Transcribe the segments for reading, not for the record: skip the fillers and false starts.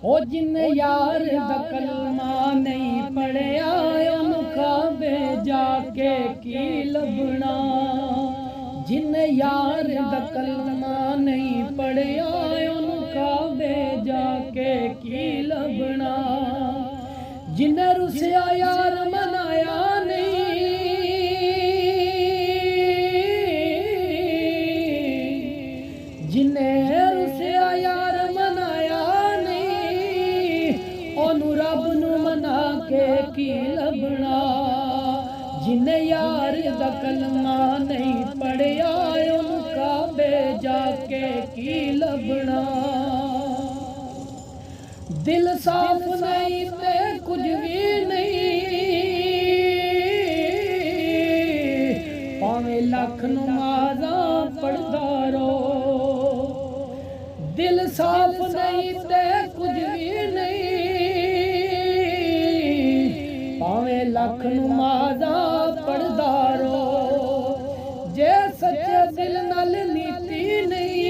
ओ जिन यार दा कलमा नहीं पढ़िया उन काबे जाके की लभना। जिन यार दा कलमा नहीं पढ़िया उन काबे जाके की लभना। जिन रुसिया यार मनाया नहीं, जिन्हें रुसिया यार मनाया नहीं ओनू रब नू मना के की लभना। जिन्हें यार दा कलमा नहीं पढ़िया उन काबे जाके की लभना। दिल साफ नहीं ते कुछ भी नहीं, भावें लख नमाज़ा पढ़दा रो। दिल साफ नहीं ते कुछ भी नहीं, भावें लख नमाज़ा पढ़दा रो। जे सच्चे दिल नाल नीति नहीं,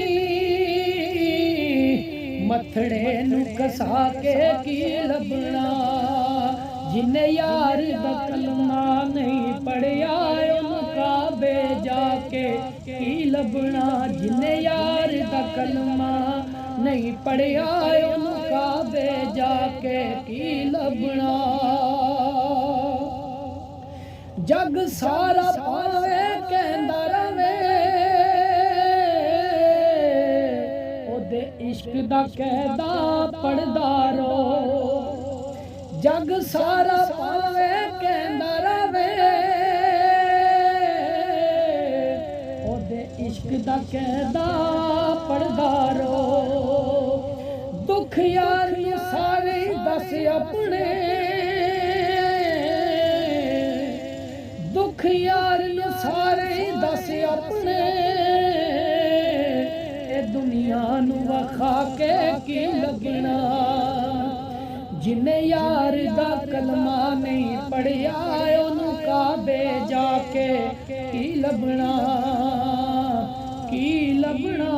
मथड़े नू कसा के की लभना। जिन्हें यार दा कलमा नहीं पढ़िया उन काबे जाके की लभना। जिन्हें यार दा कलमा नहीं पढ़िया उन काबे जाके की लभना। जग सारा पावे कहंदा रवे ओदे इश्क दा कहदा पढ़दा रो। जग सारा पावे कहंदा रवे ओदे इश्क दा कहदा पढ़दा रो। दुख यार नू सारे दस अपने, दुख यार नू सारे दस अपने। ए दुनिया नू वखा के की लगना। जिन्हें यार दा कलमा नहीं पढ़िया उन काबे जाके की लभना, की लभना।